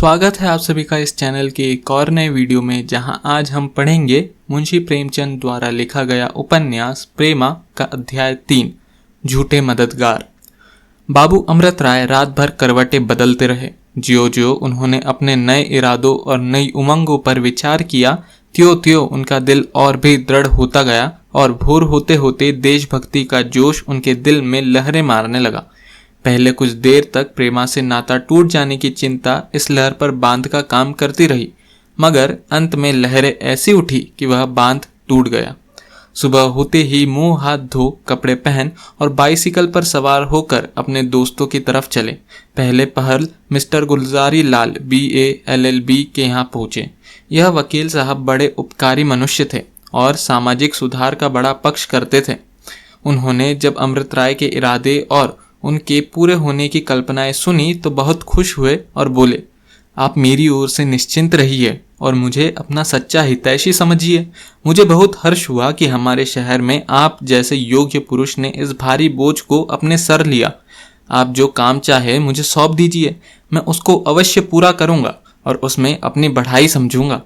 स्वागत है आप सभी का इस चैनल के एक और नए वीडियो में, जहां आज हम पढ़ेंगे मुंशी प्रेमचंद द्वारा लिखा गया उपन्यास प्रेमा का अध्याय 3 झूठे मददगार। बाबू अमृत राय रात भर करवटें बदलते रहे। ज्यों ज्यों उन्होंने अपने नए इरादों और नई उमंगों पर विचार किया, त्यों त्यों उनका दिल और भी दृढ़ होता गया और भोर होते होते देशभक्ति का जोश उनके दिल में लहरें मारने लगा। पहले कुछ देर तक प्रेमा से नाता टूट जाने की चिंता इस लहर पर बांध का काम करती रही, मगर अंत में लहरें ऐसी उठी कि वह बांध टूट गया। सुबह होते ही मुंह हाथ धो, कपड़े पहन और बाइसिकल पर सवार होकर अपने दोस्तों की तरफ चले। पहले पहल mister Gulzari Lal BA LLB के यहाँ पहुंचे। यह वकील साहब बड़े उपकारी मनुष्य थे और सामाजिक सुधार का बड़ा पक्ष करते थे। उन्होंने जब अमृत राय के इरादे और उनके पूरे होने की कल्पनाएं सुनी तो बहुत खुश हुए और बोले, आप मेरी ओर से निश्चिंत रहिए और मुझे अपना सच्चा हितैषी समझिए। मुझे बहुत हर्ष हुआ कि हमारे शहर में आप जैसे योग्य पुरुष ने इस भारी बोझ को अपने सर लिया। आप जो काम चाहे मुझे सौंप दीजिए, मैं उसको अवश्य पूरा करूंगा और उसमें अपनी बढ़ाई समझूंगा।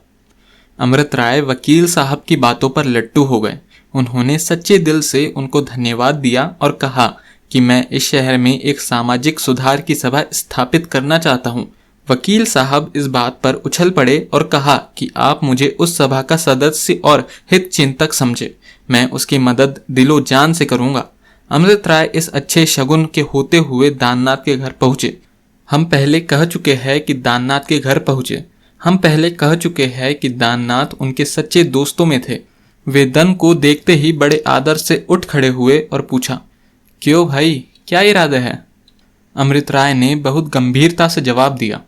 अमृत राय वकील साहब की बातों पर लट्टू हो गए। उन्होंने सच्चे दिल से उनको धन्यवाद दिया और कहा कि मैं इस शहर में एक सामाजिक सुधार की सभा स्थापित करना चाहता हूँ। वकील साहब इस बात पर उछल पड़े और कहा कि आप मुझे उस सभा का सदस्य और हित चिंतक समझे, मैं उसकी मदद दिलो जान से करूँगा। अमृत राय इस अच्छे शगुन के होते हुए दाननाथ के घर पहुँचे। हम पहले कह चुके हैं कि दाननाथ उनके सच्चे दोस्तों में थे। वे दन को देखते ही बड़े आदर से उठ खड़े हुए और पूछा, क्यों भाई, क्या इरादा है? अमृत राय ने बहुत गंभीरता से जवाब दिया,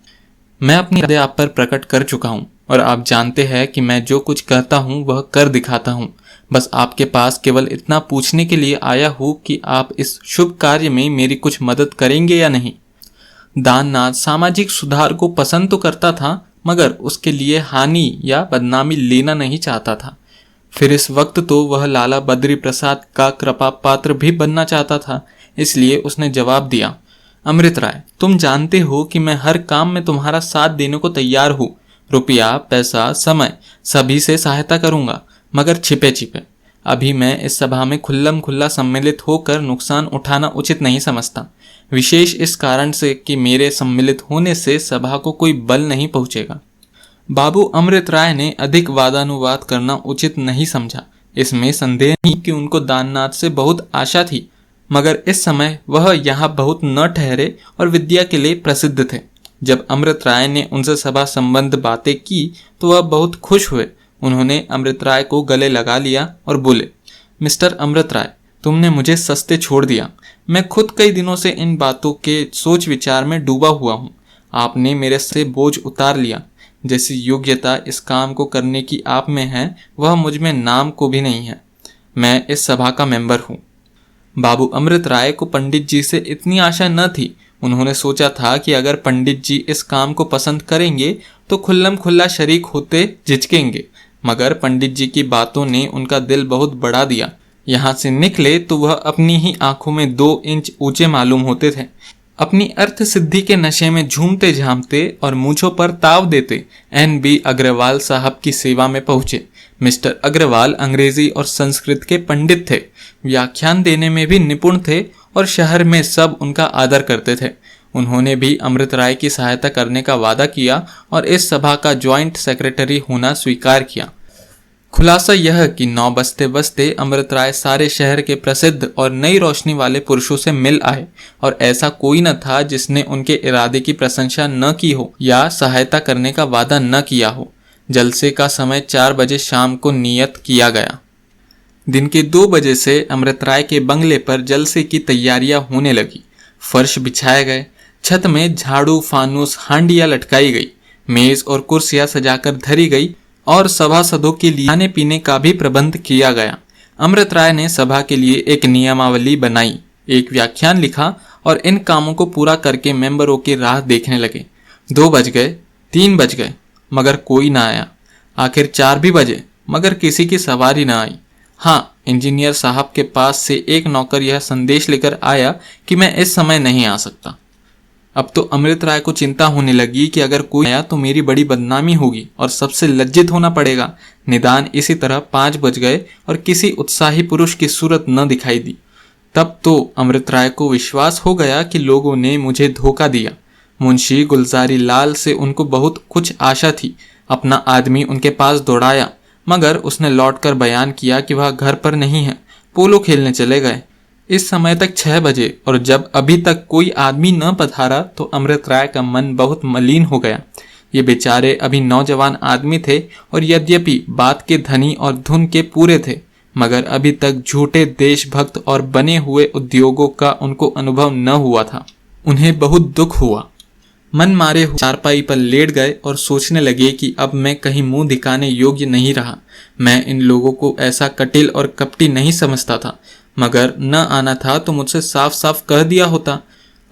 मैं अपनी इरादे आप पर प्रकट कर चुका हूँ और आप जानते हैं कि मैं जो कुछ कहता हूँ वह कर दिखाता हूँ। बस आपके पास केवल इतना पूछने के लिए आया हूँ कि आप इस शुभ कार्य में मेरी कुछ मदद करेंगे या नहीं। दाननाथ सामाजिक सुधार को पसंद तो करता था, मगर उसके लिए हानि या बदनामी लेना नहीं चाहता था। फिर इस वक्त तो वह लाला बद्री प्रसाद का कृपा पात्र भी बनना चाहता था। इसलिए उसने जवाब दिया, अमृत राय, तुम जानते हो कि मैं हर काम में तुम्हारा साथ देने को तैयार हूँ। रुपया, पैसा, समय सभी से सहायता करूंगा, मगर छिपे छिपे। अभी मैं इस सभा में खुल्लम खुल्ला सम्मिलित होकर नुकसान उठाना उचित नहीं समझता, विशेष इस कारण से कि मेरे सम्मिलित होने से सभा को कोई बल नहीं पहुंचेगा। बाबू अमृत राय ने अधिक वादानुवाद करना उचित नहीं समझा। इसमें संदेह नहीं कि उनको दाननाथ से बहुत आशा थी, मगर इस समय वह यहाँ बहुत न ठहरे और विद्या के लिए प्रसिद्ध थे। जब अमृत राय ने उनसे सभा संबंध बातें की तो वह बहुत खुश हुए। उन्होंने अमृत राय को गले लगा लिया और बोले, मिस्टर अमृत राय, तुमने मुझे सस्ते छोड़ दिया। मैं खुद कई दिनों से इन बातों के सोच विचार में डूबा हुआ हूँ। आपने मेरे से बोझ उतार लिया। जैसी योग्यता इस काम को करने की आप में है, वह मुझ में नाम को भी नहीं है। मैं इस सभा का मेंबर हूँ। बाबू अमृत राय को पंडित जी से इतनी आशा न थी। उन्होंने सोचा था कि अगर पंडित जी इस काम को पसंद करेंगे तो खुल्लम खुल्ला शरीक होते झिझकेंगे, मगर पंडित जी की बातों ने उनका दिल बहुत बढ़ा दिया। यहाँ से निकले तो वह अपनी ही आंखों में 2 इंच ऊंचे मालूम होते थे। अपनी अर्थ सिद्धि के नशे में झूमते झामते और मूंछों पर ताव देते NB अग्रवाल साहब की सेवा में पहुंचे। मिस्टर अग्रवाल अंग्रेजी और संस्कृत के पंडित थे, व्याख्यान देने में भी निपुण थे और शहर में सब उनका आदर करते थे। उन्होंने भी अमृत राय की सहायता करने का वादा किया और इस सभा का ज्वाइंट सेक्रेटरी होना स्वीकार किया। खुलासा यह कि 9 बजते बजते अमृत राय सारे शहर के प्रसिद्ध और नई रोशनी वाले पुरुषों से मिल आए और ऐसा कोई न था जिसने उनके इरादे की प्रशंसा न की हो या सहायता करने का वादा न किया हो। जलसे का समय 4 बजे शाम को नियत किया गया। दिन के 2 बजे से अमृत राय के बंगले पर जलसे की तैयारियां होने लगी। फर्श बिछाए गए, छत में झाड़ू, फानूस, हांडियां लटकाई गई, मेज और कुर्सियां सजाकर धरी गई और सभासदों के लिए खाने पीने का भी प्रबंध किया गया। अमृत राय ने सभा के लिए एक नियमावली बनाई, एक व्याख्यान लिखा और इन कामों को पूरा करके मेंबरों की राह देखने लगे। 2 बज गए, 3 बज गए, मगर कोई ना आया। आखिर 4 भी बजे, मगर किसी की सवारी ना आई। हाँ, इंजीनियर साहब के पास से एक नौकर यह संदेश लेकर आया कि मैं इस समय नहीं आ सकता। अब तो अमृत राय को चिंता होने लगी कि अगर कोई आया तो मेरी बड़ी बदनामी होगी और सबसे लज्जित होना पड़ेगा। निदान इसी तरह 5 बज गए और किसी उत्साही पुरुष की सूरत न दिखाई दी। तब तो अमृत राय को विश्वास हो गया कि लोगों ने मुझे धोखा दिया। मुंशी गुलजारी लाल से उनको बहुत कुछ आशा थी। अपना आदमी उनके पास दौड़ाया, मगर उसने लौटकर बयान किया कि वह घर पर नहीं है, पोलो खेलने चले गए। इस समय तक 6 बजे और जब अभी तक कोई आदमी न पधारा तो अमृत राय का मन बहुत मलिन हो गया। ये बेचारे अभी नौजवान आदमी थे और यद्यपि बात के धनी और धुन के पूरे थे, मगर अभी तक झूठे देशभक्त और बने हुए उद्योगों का उनको अनुभव न हुआ था। उन्हें बहुत दुख हुआ। मन मारे चारपाई पर लेट गए और सोचने लगे कि अब मैं कहीं मुंह दिखाने योग्य नहीं रहा। मैं इन लोगों को ऐसा कटिल और कपटी नहीं समझता था, मगर न आना था तो मुझसे साफ साफ कह दिया होता।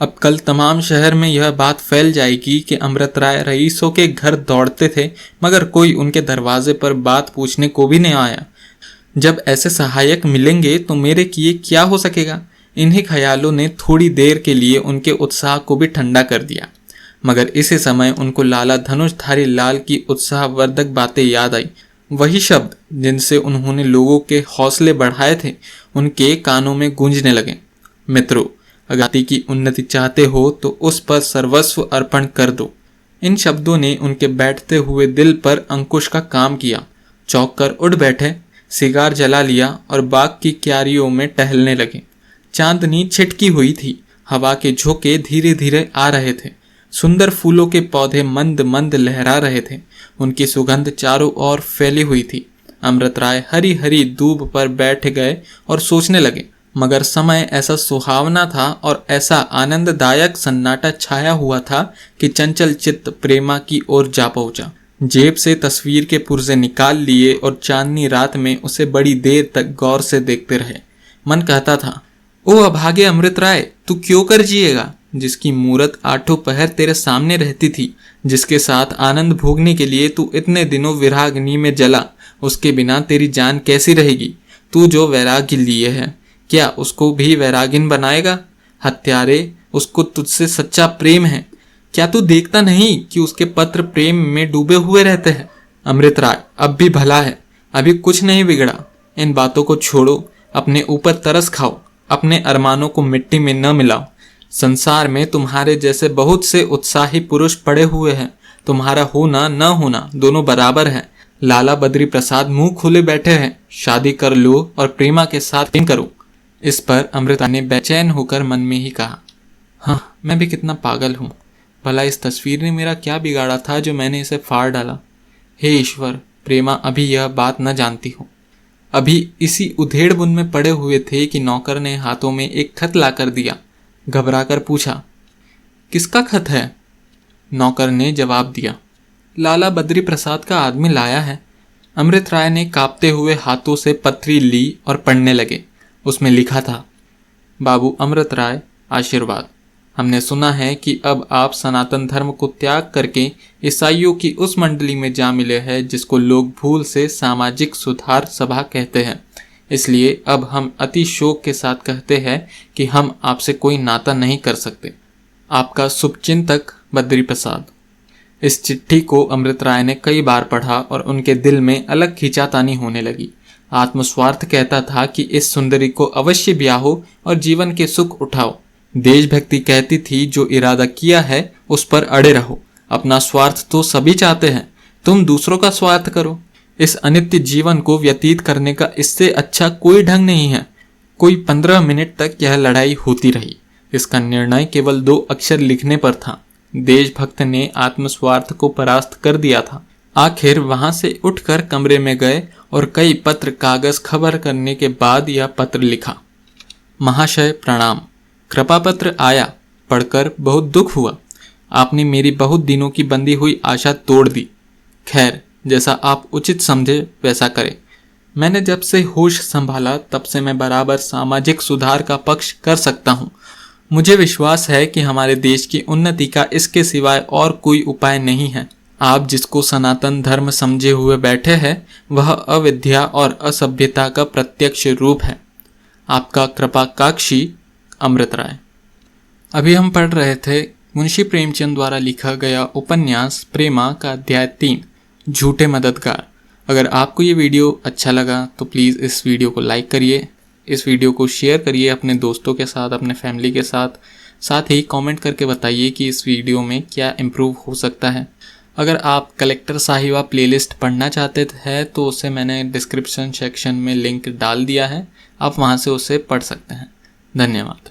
अब कल तमाम शहर में यह बात फैल जाएगी कि अमृत राय रईसों के घर दौड़ते थे, मगर कोई उनके दरवाजे पर बात पूछने को भी नहीं आया। जब ऐसे सहायक मिलेंगे तो मेरे किए क्या हो सकेगा। इन्हीं ख्यालों ने थोड़ी देर के लिए उनके उत्साह को भी ठंडा कर दिया, मगर इसी समय उनको लाला धनुषधारी लाल की उत्साहवर्धक बातें याद आई। वही शब्द जिनसे उन्होंने लोगों के हौसले बढ़ाए थे उनके कानों में गूंजने लगे। मित्रों, अगर जाति की उन्नति चाहते हो तो उस पर सर्वस्व अर्पण कर दो। इन शब्दों ने उनके बैठते हुए दिल पर अंकुश का काम किया। चौंक कर उठ बैठे, सिगार जला लिया और बाग की क्यारियों में टहलने लगे। चांदनी छिटकी हुई थी, हवा के झोंके धीरे धीरे आ रहे थे। सुंदर फूलों के पौधे मंद मंद लहरा रहे थे, उनकी सुगंध चारों ओर फैली हुई थी। अमृत राय हरी हरी दूब पर बैठ गए और सोचने लगे, मगर समय ऐसा सुहावना था और ऐसा आनंददायक सन्नाटा छाया हुआ था कि चंचल चित्त प्रेमा की ओर जा पहुंचा। जेब से तस्वीर के पुर्जे निकाल लिए और चांदनी रात में उसे बड़ी देर तक गौर से देखते रहे। मन कहता था, ओ अभागे अमृत राय, तू क्यों कर जिएगा? जिसकी मूरत आठों पहर तेरे सामने रहती थी, जिसके साथ आनंद भोगने के लिए तू इतने दिनों विरागनी में जला, उसके बिना तेरी जान कैसी रहेगी? तू जो वैराग्य लिए है, क्या उसको भी वैरागिन बनाएगा? हत्यारे, उसको तुझसे सच्चा प्रेम है। क्या तू देखता नहीं कि उसके पत्र प्रेम में डूबे हुए रहते हैं? अमृत राय, अब भी भला है, अभी कुछ नहीं बिगड़ा। इन बातों को छोड़ो, अपने ऊपर तरस खाओ, अपने अरमानों को मिट्टी में न मिलाओ। संसार में तुम्हारे जैसे बहुत से उत्साही पुरुष पड़े हुए हैं। तुम्हारा होना न होना दोनों बराबर है। लाला बद्री प्रसाद मुंह खोले बैठे हैं, शादी कर लो और प्रेमा के साथ प्रेम करो। इस पर अमृता ने बेचैन होकर मन में ही कहा, हाँ, मैं भी कितना पागल हूँ। भला इस तस्वीर ने मेरा क्या बिगाड़ा था जो मैंने इसे फाड़ डाला। हे ईश्वर, प्रेमा अभी यह बात न जानती हो। अभी इसी उधेड़ बुन में पड़े हुए थे कि नौकर ने हाथों में एक खत लाकर दिया। घबराकर पूछा, किसका खत है? नौकर ने जवाब दिया, लाला बद्री प्रसाद का आदमी लाया है। अमृत राय ने कांपते हुए हाथों से पत्री ली और पढ़ने लगे। उसमें लिखा था, बाबू अमृत राय, आशीर्वाद। हमने सुना है कि अब आप सनातन धर्म को त्याग करके ईसाइयों की उस मंडली में जा मिले हैं जिसको लोग भूल से सामाजिक सुधार सभा कहते हैं। इसलिए अब हम अति शोक के साथ कहते हैं कि हम आपसे कोई नाता नहीं कर सकते। आपका शुभचिंतक बद्री प्रसाद। इस चिट्ठी को अमृत राय ने कई बार पढ़ा और उनके दिल में अलग खींचातानी होने लगी। आत्मस्वार्थ कहता था कि इस सुंदरी को अवश्य ब्याहो और जीवन के सुख उठाओ। देशभक्ति कहती थी, जो इरादा किया है उस पर अड़े रहो। अपना स्वार्थ तो सभी चाहते हैं, तुम दूसरों का स्वार्थ करो। इस अनित्य जीवन को व्यतीत करने का इससे अच्छा कोई ढंग नहीं है। कोई 15 मिनट तक यह लड़ाई होती रही। इसका निर्णय केवल 2 अक्षर लिखने पर था। देशभक्त ने आत्मस्वार्थ को परास्त कर दिया था। आखिर वहां से उठकर कमरे में गए और कई पत्र कागज खबर करने के बाद यह पत्र लिखा। महाशय प्रणाम। कृपा पत्र आया, पढ़कर बहुत दुख हुआ। आपने मेरी बहुत दिनों की बंधी हुई आशा तोड़ दी। खैर, जैसा आप उचित समझे वैसा करें। मैंने जब से होश संभाला तब से मैं बराबर सामाजिक सुधार का पक्ष कर सकता हूँ। मुझे विश्वास है कि हमारे देश की उन्नति का इसके सिवाय और कोई उपाय नहीं है। आप जिसको सनातन धर्म समझे हुए बैठे हैं वह अविद्या और असभ्यता का प्रत्यक्ष रूप है। आपका कृपाकाक्षी अमृत राय। अभी हम पढ़ रहे थे मुंशी प्रेमचंद द्वारा लिखा गया उपन्यास प्रेमा का अध्याय 3 झूठे मददगार। अगर आपको ये वीडियो अच्छा लगा तो प्लीज़ इस वीडियो को लाइक करिए, इस वीडियो को शेयर करिए अपने दोस्तों के साथ, अपने फैमिली के साथ ही कमेंट करके बताइए कि इस वीडियो में क्या इम्प्रूव हो सकता है। अगर आप कलेक्टर साहिबा प्लेलिस्ट पढ़ना चाहते हैं तो उसे मैंने डिस्क्रिप्शन सेक्शन में लिंक डाल दिया है, आप वहाँ से उसे पढ़ सकते हैं। धन्यवाद।